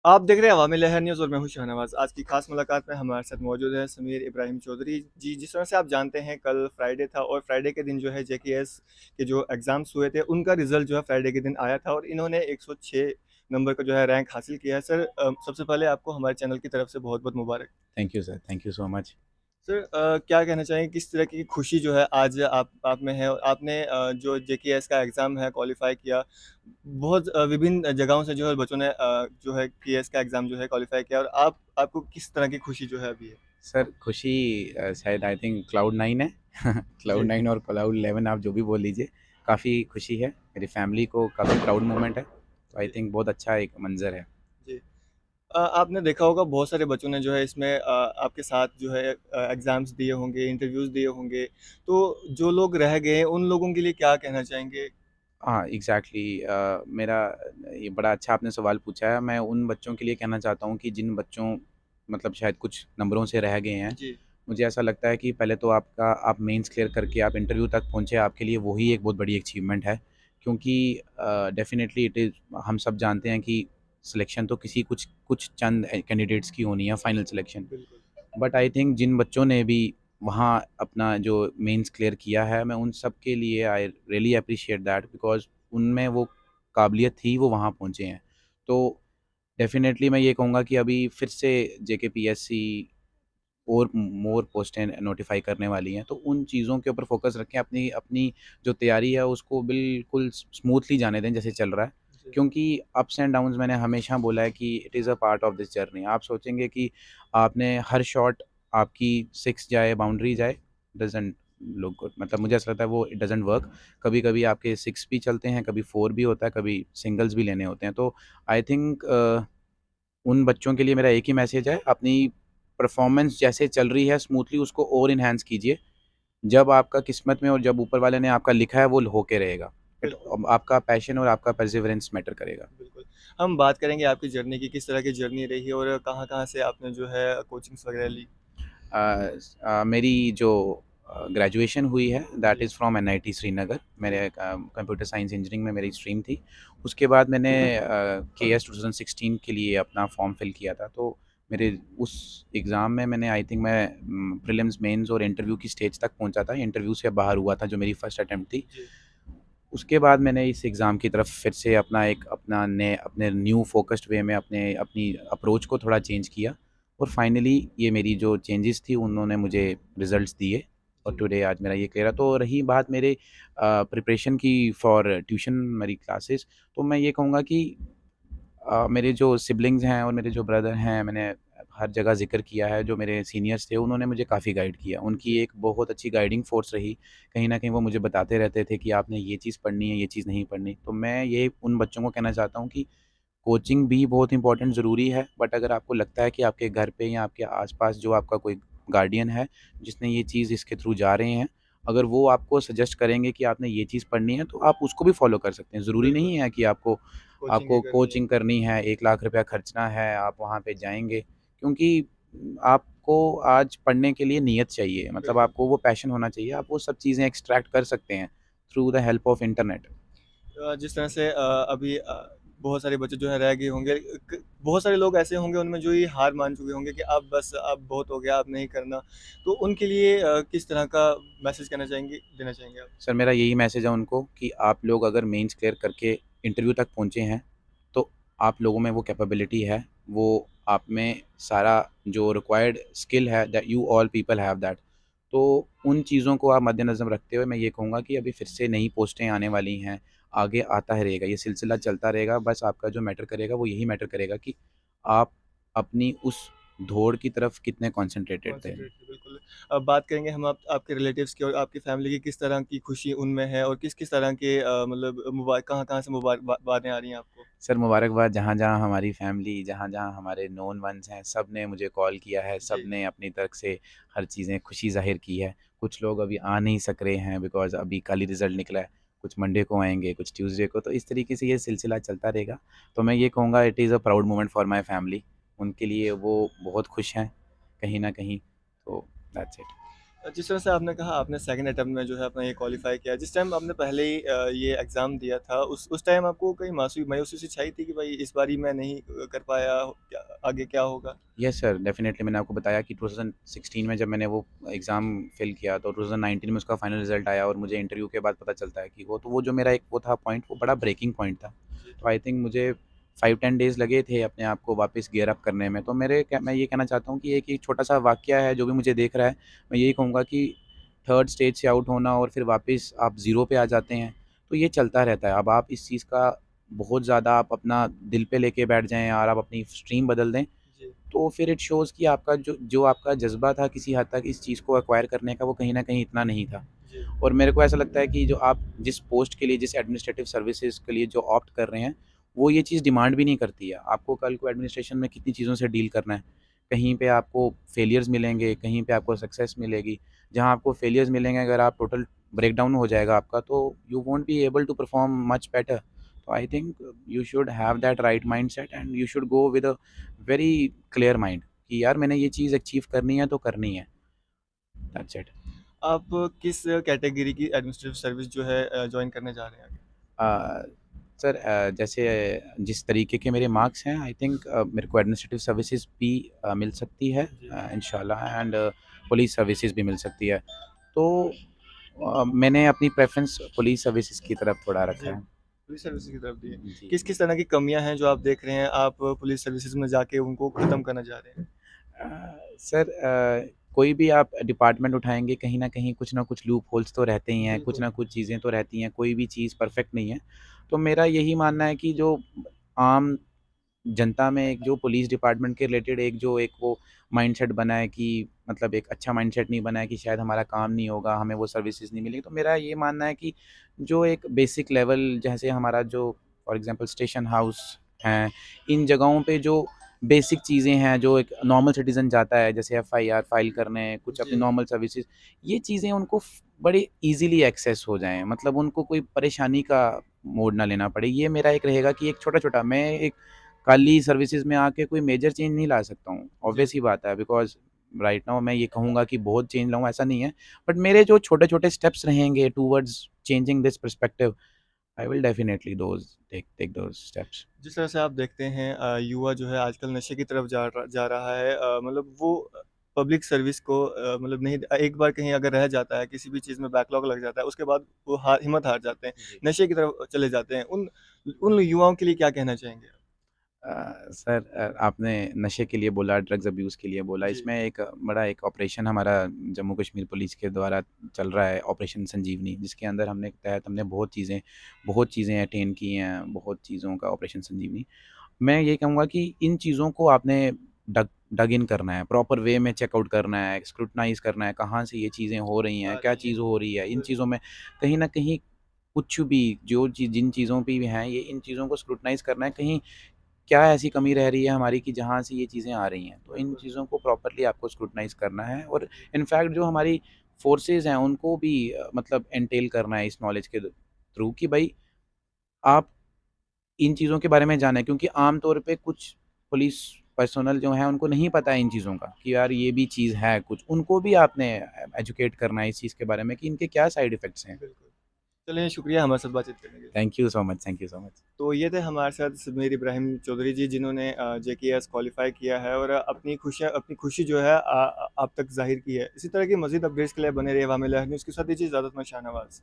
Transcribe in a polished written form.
आप देख रहे हैं अवामी लहर न्यूज़ और मैं हूं शाहनवाज। आज की खास मुलाकात में हमारे साथ मौजूद है समीर इब्राहिम चौधरी जी। जिस तरह से आप जानते हैं कल फ्राइडे था और फ्राइडे के दिन जो है जेकेएस के जो एग्ज़ाम्स हुए थे उनका रिज़ल्ट जो है फ्राइडे के दिन आया था और इन्होंने 106 नंबर का जो है रैंक हासिल किया है। सर सबसे पहले आपको हमारे चैनल की तरफ से बहुत-बहुत मुबारक। Thank you sir, thank you so much. Sir क्या कहना चाहेंगे किस तरह की खुशी जो है आज आप में है और आपने जो जेकेएस का एग्ज़ाम है क्वालिफ़ाई किया। बहुत विभिन्न जगहों से जो है बच्चों ने जो है केएस का एग्ज़ाम जो है क्वालिफ़ाई किया और आपको किस तरह की खुशी जो है अभी है? सर खुशी शायद आई थिंक क्लाउड 9 है। क्लाउड जी, 9 और क्लाउड 11 आप जो भी बोल लीजिए, काफ़ी खुशी है। मेरी फैमिली को काफ़ी प्राउड मोमेंट है। तो आई जी, थिंक बहुत अच्छा एक मंज़र है। जी। आपने देखा होगा बहुत सारे बच्चों ने जो है इसमें आपके साथ जो है एग्ज़ाम्स दिए होंगे, इंटरव्यूज़ दिए होंगे। तो जो लोग रह गए हैं उन लोगों के लिए क्या कहना चाहेंगे? हाँ, एग्ज़ैक्टली मेरा ये बड़ा अच्छा आपने सवाल पूछा है। मैं उन बच्चों के लिए कहना चाहता हूँ कि जिन बच्चों मतलब शायद कुछ नंबरों से रह गए हैं। जी, मुझे ऐसा लगता है कि पहले तो आप मेंस क्लियर करके आप इंटरव्यू तक पहुँचे, आपके लिए वही एक बहुत बड़ी अचीवमेंट है। क्योंकि डेफ़िनिटली इट इज़ हम सब जानते हैं कि सिलेक्शन तो किसी कुछ कुछ चंद कैंडिडेट्स की होनी है, फाइनल सिलेक्शन। बिल्कुल। बट आई थिंक जिन बच्चों ने भी वहाँ अपना जो मेंस क्लियर किया है, मैं उन सब के लिए I really appreciate that because उनमें वो काबिलियत थी, वो वहाँ पहुँचे हैं। तो डेफ़िनेटली मैं ये कहूँगा कि अभी फिर से जेकेपीएससी और मोर पोस्टें नोटिफ़ाई करने वाली हैं, तो उन चीज़ों के ऊपर फ़ोकस रखें, अपनी अपनी जो तैयारी है उसको बिल्कुल स्मूथली जाने दें जैसे चल रहा है। जी, क्योंकि अप्स एंड डाउन्स मैंने हमेशा बोला है कि it is a part of this journey. आप सोचेंगे कि आपने हर शॉट आपकी 6 जाए, बाउंड्री जाए, डज़न्ट लुक गुड। मतलब मुझे ऐसा लगता है वो इट डज़न्ट वर्क। कभी-कभी आपके 6 भी चलते हैं, कभी 4 भी होता है, कभी सिंगल्स भी लेने होते हैं। तो आई थिंक उन बच्चों के लिए मेरा एक ही मैसेज है, अपनी परफ़ॉर्मेंस जैसे चल रही है स्मूथली उसको और एनहांस कीजिए। जब आपका किस्मत में और जब ऊपर वाले ने आपका लिखा है वो होके रहेगा। इट बिल्कुल। आपका पैशन और आपका परसिवरेंस मैटर करेगा। बिल्कुल। हम बात करेंगे आपकी जर्नी की, किस तरह की जर्नी रही और कहाँ-कहाँ से आपने जो है कोचिंग्स वगैरह ली? मेरी जो ग्रेजुएशन हुई है दैट जी, इज़ फ्रॉम एनआईटी श्रीनगर। जी, मेरे कंप्यूटर साइंस इंजीनियरिंग में मेरी स्ट्रीम थी। उसके बाद मैंने केएस 2016 के लिए अपना फॉर्म फिल किया था। तो मेरे उस एग्ज़ाम में मैंने आई थिंक मैं प्रीलिम्स, मेंस और इंटरव्यू की स्टेज तक पहुंचा था। इंटरव्यू से बाहर हुआ था जो मेरी फर्स्ट अटेम्प्ट थी। जी, उसके बाद मैंने इस एग्ज़ाम की तरफ फिर से अपने न्यू फ़ोकस्ड वे में अपनी अप्रोच को थोड़ा चेंज किया और फाइनली ये मेरी जो चेंजेस थी उन्होंने मुझे रिज़ल्ट्स दिए और जी, टुडे आज मेरा ये क्लियर है। तो रही बात मेरे प्रिपरेशन की फॉर ट्यूशन मेरी क्लासेस, तो मैं ये कहूँगा कि मेरे जो सिबलिंग्स हैं और मेरे जो ब्रदर हैं, मैंने हर जगह ज़िक्र किया है, जो मेरे सीनियर्स थे उन्होंने मुझे काफ़ी गाइड किया। उनकी जी, एक बहुत अच्छी गाइडिंग फ़ोर्स रही। कहीं न कहीं वो मुझे बताते रहते थे कि आपने ये चीज़ पढ़नी है, ये चीज़ नहीं पढ़नी। तो मैं ये उन बच्चों को कहना चाहता हूँ कि कोचिंग भी बहुत इम्पोर्टेंट ज़रूरी है, बट अगर आपको लगता है कि आपके घर पे या आपके आस-पास जो आपका कोई गार्डियन है, जिसने ये चीज़ इसके थ्रू जा रहे हैं, अगर वो आपको सजेस्ट करेंगे कि आपने ये चीज़ पढ़नी है, तो आप उसको भी फ़ॉलो कर सकते हैं। ज़रूरी बिल्कुल। नहीं है कि आपको कोचिंग ही आपको करनी है। कोचिंग करनी है, 1 लाख रुपया खर्चना है, आप वहाँ पे जाएँगे, क्योंकि आपको आज पढ़ने के लिए नियत चाहिए, मतलब बिल्कुल। आपको वो पैशन होना चाहिए, आप वो सब चीज़ें एक्सट्रैक्ट कर सकते हैं through the help of internet. जिस तरह से अभी बहुत सारे बच्चे जो हैं रह गए होंगे बहुत सारे लोग ऐसे होंगे उनमें जो ये हार मान चुके होंगे कि अब बहुत हो गया अब नहीं करना। तो उनके लिए किस तरह का मैसेज देना चाहेंगे आप? सर मेरा यही मैसेज है उनको कि आप लोग अगर मेंस क्लियर करके इंटरव्यू तक पहुँचे हैं, तो आप लोगों में वो कैपेबिलिटी है, वो आप में सारा जो रिक्वायर्ड स्किल है that you all people have that. तो उन चीज़ों को आप मद्देनज़र रखते हुए मैं ये कहूँगा कि अभी फिर से नई पोस्टें आने वाली हैं, आगे आता ही रहेगा, ये सिलसिला चलता रहेगा। बस आपका जो मैटर करेगा वो यही मैटर करेगा कि आप अपनी उस दौड़ की तरफ कितने कॉन्सन्ट्रेटेड थे। कॉन्संट्रेट बिल्कुल। अब बात करेंगे हम आप आपके रिलेटिव्स की और आपकी फैमिली की किस तरह की खुशी उनमें है और किस-किस तरह के मतलब कहाँ-कहाँ से मुबारकबादें आ रही हैं आपको? सर मुबारकबाद, जहाँ-जहाँ हमारी फैमिली, जहाँ-जहाँ हमारे नोन वन्स हैं, सब ने मुझे कॉल किया है, सब जी, ने अपनी तरफ से हर चीज़ें खुशी ज़ाहिर की है। कुछ लोग अभी आ नहीं सक रहे हैं बिकॉज़ अभी कल ही रिज़ल्ट निकला है, कुछ मंडे को आएँगे, कुछ ट्यूसडे को, तो इस तरीके से ये सिलसिला चलता रहेगा। तो मैं ये कहूँगा it is a proud moment for my family. उनके लिए वो बहुत खुश हैं, कहीं न कहीं, तो दैट्स इट। जिस तरह से आपने कहा आपने सेकंड अटेम्प्ट में जो है अपना ये क्वालिफ़ाई किया, जिस टाइम आपने पहले ही ये एग्ज़ाम दिया था उस टाइम आपको कहीं मायूसी सी छाई थी कि भाई इस बारी मैं नहीं कर पाया, क्या आगे क्या होगा? यस सर, डेफ़िनेटली मैंने आपको बताया कि 2016 में जब मैंने वो एग्ज़ाम फ़िल किया तो 2019 में उसका फाइनल रिज़ल्ट आया और मुझे इंटरव्यू के बाद पता चलता है कि वो जो मेरा एक वो था पॉइंट, वो बड़ा ब्रेकिंग पॉइंट था। जी। तो आई थिंक मुझे 5-10 डेज़ लगे थे अपने आप को वापस गियर अप करने में। तो मैं ये कहना चाहता हूँ कि एक छोटा-सा वाक़या है जो भी मुझे देख रहा है, मैं यही कहूँगा कि थर्ड स्टेज से आउट होना और फिर वापस आप ज़ीरो पे आ जाते हैं, तो ये चलता रहता है। अब आप इस चीज़ का बहुत ज़्यादा आप अपना दिल पे लेके बैठ जाएँ और आप अपनी स्ट्रीम बदल दें, जी, तो फिर इट शोज़ कि आपका जो आपका जज़्बा था किसी हद तक इस चीज़ को एक्वायर करने का, वो कहीं न कहीं इतना नहीं था। जी, और मेरे को ऐसा लगता है कि जो आप जिस पोस्ट के लिए, जिस एडमिनिस्ट्रेटिव सर्विसेज़ के लिए जो ऑप्ट कर रहे हैं, वो ये चीज़ डिमांड भी नहीं करती है। आपको कल को एडमिनिस्ट्रेशन में कितनी चीज़ों से डील करना है। कहीं पे आपको फेलियर्स मिलेंगे, कहीं पे आपको सक्सेस मिलेगी। जहाँ आपको फेलियर्स मिलेंगे, अगर आप टोटल ब्रेकडाउन हो जाएगा आपका, तो you won't be able to perform much better. तो I think you should have that right mindset and you should go with a very clear mind कि यार मैंने ये चीज़ अचीव करनी है तो करनी है। That's it. आप किस कैटेगरी की एडमिनिस्ट्रेटिव सर्विस जो है जॉइन करने जा रहे हैं आगे? अ, सर जैसे जिस तरीके के मेरे मार्क्स हैं, आई थिंक मेरे को एडमिनिस्ट्रेटिव सर्विसेज भी मिल सकती है जी, इंशाल्लाह, एंड पुलिस सर्विसेज भी मिल सकती है। तो मैंने अपनी प्रेफ़रेंस पुलिस सर्विसेज की तरफ थोड़ा रखा जी। है। पुलिस सर्विसेज़ की तरफ दी है। जी। किस-किस तरह की कमियाँ हैं जो आप देख रहे हैं, आप पुलिस सर्विसेज़ में जाके उनको ख़त्म करना चाह रहे हैं? सर कोई भी आप डिपार्टमेंट उठाएँगे, कहीं न कहीं कुछ न कुछ लूप होल्स तो रहते ही हैं, कुछ बिल्कुल। न कुछ चीज़ें तो रहती हैं, कोई भी चीज़ परफ़ेक्ट नहीं है। तो मेरा यही मानना है कि जो आम जनता में एक जो पुलिस डिपार्टमेंट के रिलेटेड एक वो माइंडसेट बना है कि मतलब एक अच्छा माइंडसेट नहीं बना है कि शायद हमारा काम नहीं होगा, हमें वो सर्विसेज़ नहीं मिलेगी। तो मेरा ये मानना है कि जो एक बेसिक लेवल, जैसे हमारा जो फॉर एग्ज़ाम्पल स्टेशन हाउस हैं, इन जगहों पे जो बेसिक चीज़ें हैं, जो एक नॉर्मल सिटीज़न जाता है, जैसे एफआईआर फाइल करने, कुछ अपनी जी, नॉर्मल सर्विसेज़, ये चीज़ें उनको बड़े ईज़िली एक्सेस हो जाएँ। मतलब उनको कोई परेशानी का मोड़ ना लेना पड़े। ये मेरा एक रहेगा कि एक छोटा-छोटा, मैं एक खाली सर्विसेज़ में आके कोई मेजर चेंज नहीं ला सकता हूँ, जी। ऑब्वियस सी बात है, बिकॉज़ राइट नाउ मैं ये कहूँगा कि बहुत चेंज लाऊँ, ऐसा नहीं है। बट मेरे जो छोटे-छोटे स्टेप्स रहेंगे towards changing this perspective, I will definitely take take those steps. जिस तरह से आप देखते हैं युवा जो है आजकल नशे की तरफ जा रहा है, मतलब वो पब्लिक सर्विस को मतलब नहीं, एक बार कहीं अगर रह जाता है, किसी भी चीज़ में बैकलॉग लग जाता है, उसके बाद वो हिम्मत हार जाते हैं, जी। नशे की तरफ चले जाते हैं। उन उन युवाओं के लिए क्या कहना चाहेंगे? सर आपने नशे के लिए बोला, ड्रग्स अब्यूज़ के लिए बोला, जी, इसमें एक बड़ा एक ऑपरेशन हमारा जम्मू कश्मीर पुलिस के द्वारा चल रहा है, ऑपरेशन संजीवनी, जिसके अंदर हमने बहुत चीज़ें अटेन की हैं, बहुत चीज़ों का ऑपरेशन संजीवनी। मैं ये कहूँगा कि इन चीज़ों को आपने डग डग इन करना है, प्रॉपर वे में चेकआउट करना है, स्क्रूटनाइज़ करना है, कहाँ से ये चीज़ें हो रही हैं, आ क्या रही हैं। चीज़ हो रही है। इन चीज़ों बिल्कुल, में कहीं न कहीं कुछ भी जिन चीज़ों पे भी हैं, ये इन चीज़ों को स्क्रूटनाइज़ करना है, कहीं क्या ऐसी कमी रह रही है हमारी कि जहाँ से ये चीज़ें आ रही हैं। तो इन बिल्कुल। चीज़ों को प्रॉपर्ली आपको स्क्रूटनाइज़ करना है और जी, इनफैक्ट जो हमारी फ़ोर्सेज़ हैं, उनको भी मतलब एंटेल करना है इस नॉलेज के थ्रू कि भई आप इन चीज़ों के बारे में जानें, क्योंकि आम तौर पे कुछ पुलिस पर्सोनल जो हैं उनको नहीं पता है इन चीज़ों का कि यार ये भी चीज़ है कुछ। उनको भी आपने एजुकेट करना है इस चीज़ के बारे में कि इनके क्या साइड इफ़ेक्ट्स हैं। बिल्कुल। चलिए शुक्रिया हमारे साथ बातचीत करने के लिए। Thank you so much, thank you so much. तो ये थे हमारे साथ समीर इब्राहिम चौधरी जी, जिन्होंने जेकेएस क्वालिफ़ाई किया है और अपनी खुशी जो है आप तक ज़ाहिर की है। इसी तरह की मज़ीद अपडेट्स के लिए बने रहिए वामी लहर न्यूज़ के साथ। दीजिए इजाज़त, मैं शाहनवाज़।